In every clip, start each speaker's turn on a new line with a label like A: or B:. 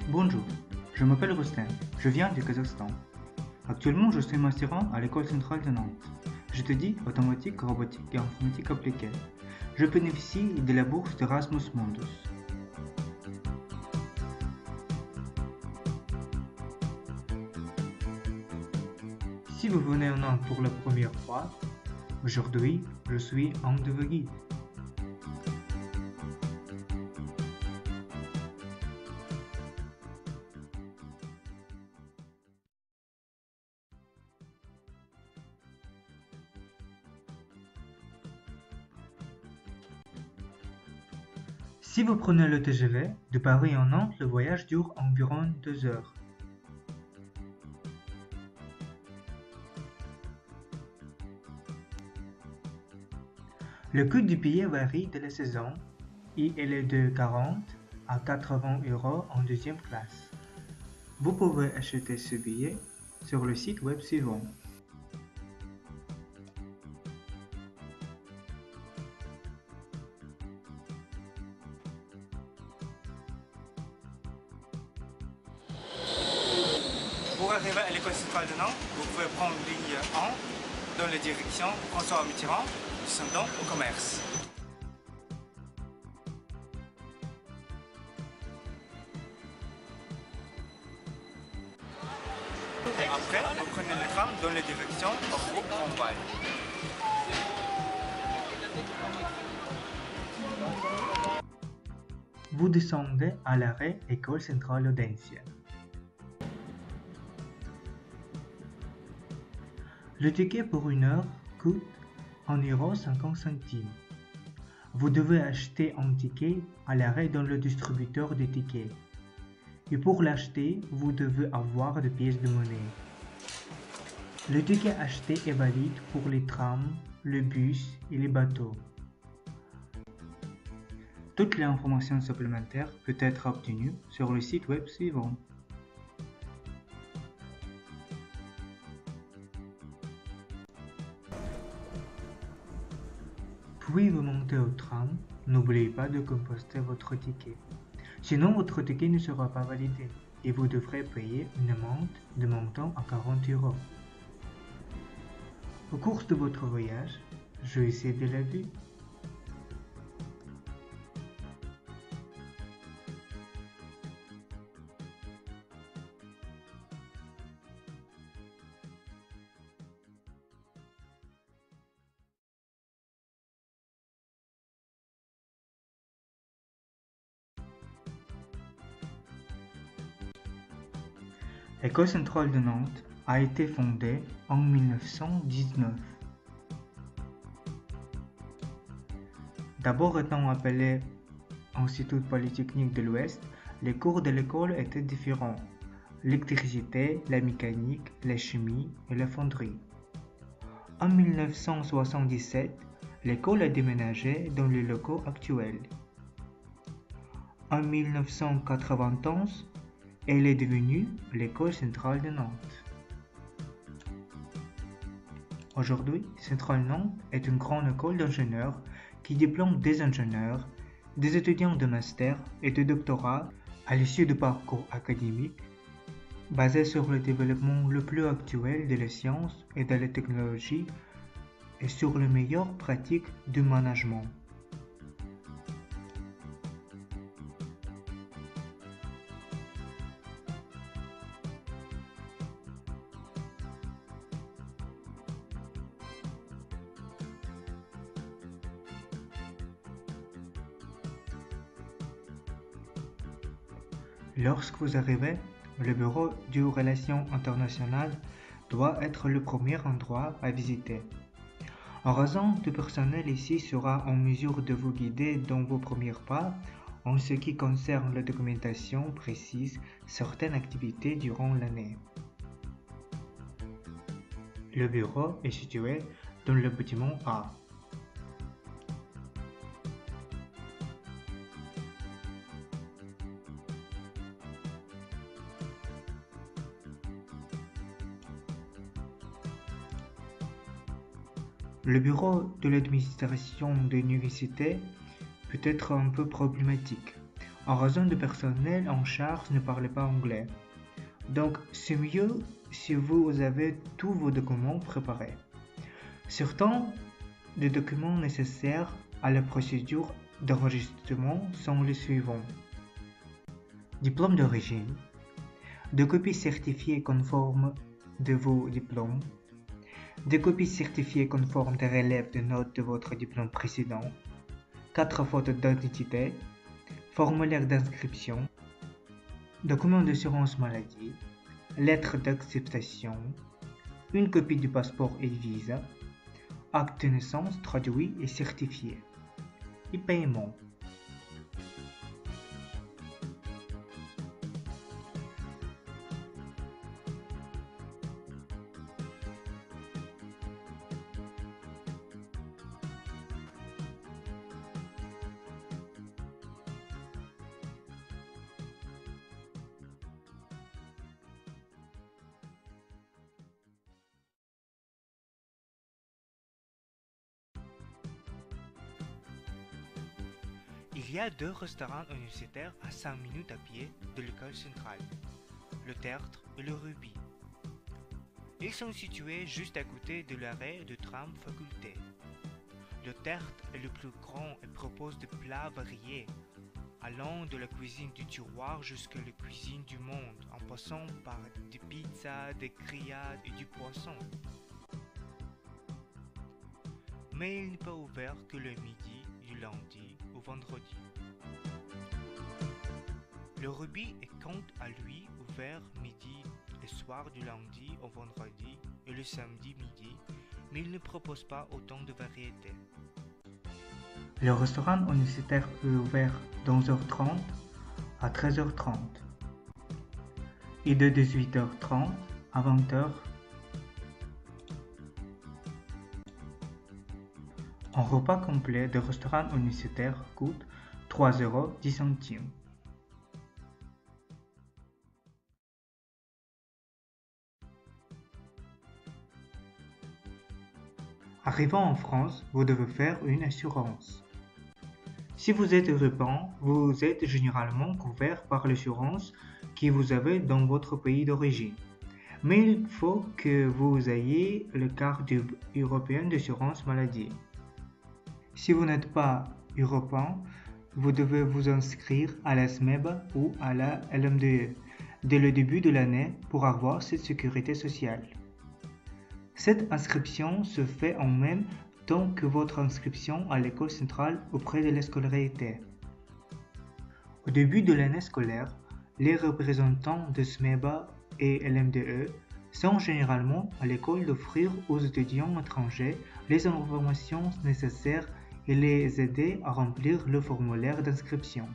A: Bonjour, je m'appelle Rustem, je viens du Kazakhstan. Actuellement, je suis masterant à l'école centrale de Nantes. J'étudie automatique, robotique et informatique appliquée. Je bénéficie de la bourse d'Erasmus Mundus. Si vous venez en Nantes pour la première fois, aujourd'hui, je suis un de vos guides. Si vous prenez le TGV, de Paris à Nantes, le voyage dure environ 2 heures. Le coût du billet varie de la saison et il est de 40 à 80 euros en deuxième classe. Vous pouvez acheter ce billet sur le site web suivant. Pour arriver à l'école centrale de Nantes, vous pouvez prendre ligne 1 dans la direction François Mitterrand, descendant au commerce. Et après, vous prenez le tram dans la direction Orbeau-Grandval. Vous descendez à l'arrêt École centrale Audencia. Le ticket pour 1 heure coûte 1,50 €. Vous devez acheter un ticket à l'arrêt dans le distributeur de tickets. Et pour l'acheter, vous devez avoir des pièces de monnaie. Le ticket acheté est valide pour les trams, le bus et les bateaux. Toutes les informations supplémentaires peuvent être obtenues sur le site web suivant. Puis vous montez au tram, n'oubliez pas de composter votre ticket. Sinon votre ticket ne sera pas validé et vous devrez payer une amende de montant à 40 €. Au cours de votre voyage, jouissez de la vue. L'école centrale de Nantes a été fondée en 1919. D'abord étant appelée Institut Polytechnique de l'Ouest, les cours de l'école étaient différents: l'électricité, la mécanique, la chimie et la fonderie. En 1977, l'école a déménagé dans les locaux actuels. En 1991, elle est devenue l'école centrale de Nantes. Aujourd'hui, Centrale Nantes est une grande école d'ingénieurs qui diplôme des ingénieurs, des étudiants de master et de doctorat à l'issue du parcours académique basé sur le développement le plus actuel de la science et de la technologie et sur les meilleures pratiques du management. Lorsque vous arrivez, le bureau des relations internationales doit être le premier endroit à visiter. En raison du personnel ici sera en mesure de vous guider dans vos premiers pas en ce qui concerne la documentation précise certaines activités durant l'année. Le bureau est situé dans le bâtiment A. Le bureau de l'administration de l'université peut être un peu problématique. en raison du personnel en charge ne parle pas anglais. Donc, c'est mieux si vous avez tous vos documents préparés. Certains des documents nécessaires à la procédure d'enregistrement sont les suivants. Diplôme d'origine, deux copies certifiées conformes de vos diplômes, deux copies certifiées conformes des relèves de notes de votre diplôme précédent, 4 photos d'identité, formulaire d'inscription, document d'assurance maladie, lettre d'acceptation, une copie du passeport et visa, acte de naissance traduit et certifié, et paiement.
B: Il y a 2 restaurants universitaires à 5 minutes à pied de l'école centrale, le Tertre et le Rubis. Ils sont situés juste à côté de l'arrêt de tram faculté. Le Tertre est le plus grand et propose des plats variés, allant de la cuisine du tiroir jusqu'à la cuisine du monde, en passant par des pizzas, des grillades et du poisson. Mais il n'est pas ouvert que le midi, du lundi au vendredi. Le Rubis est quant à lui ouvert midi et soir du lundi au vendredi et le samedi midi, mais il ne propose pas autant de variétés.
A: Le restaurant universitaire est ouvert de 11h30 à 13h30 et de 18h30 à 20h. Un repas complet de restaurant universitaire coûte 3,10 €. Arrivant en France, vous devez faire une assurance. Si vous êtes européen, vous êtes généralement couvert par l'assurance que vous avez dans votre pays d'origine. Mais il faut que vous ayez la carte européenne d'assurance maladie. Si vous n'êtes pas européen, vous devez vous inscrire à la SMEB ou à la LMDE dès le début de l'année pour avoir cette sécurité sociale. Cette inscription se fait en même temps que votre inscription à l'école centrale auprès de la scolarité. Au début de l'année scolaire, les représentants de SMEBA et LMDE sont généralement à l'école d'offrir aux étudiants étrangers les informations nécessaires et les aider à remplir le formulaire d'inscription.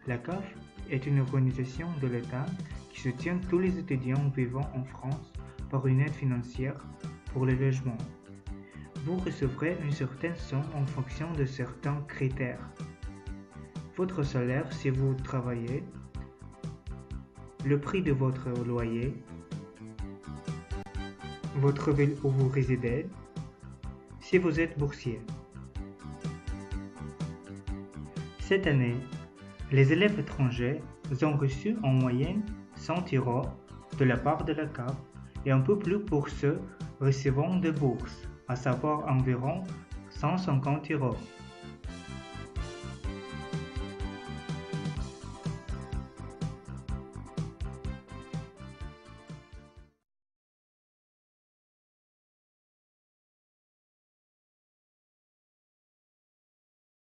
A: La CAF est une organisation de l'État qui soutient tous les étudiants vivant en France par une aide financière pour le logement. Vous recevrez une certaine somme en fonction de certains critères. Votre salaire si vous travaillez, le prix de votre loyer, votre ville où vous résidez, si vous êtes boursier. Cette année, les élèves étrangers ont reçu en moyenne 100 € de la part de la CAF et un peu plus pour ceux recevant des bourses, à savoir environ 150 €.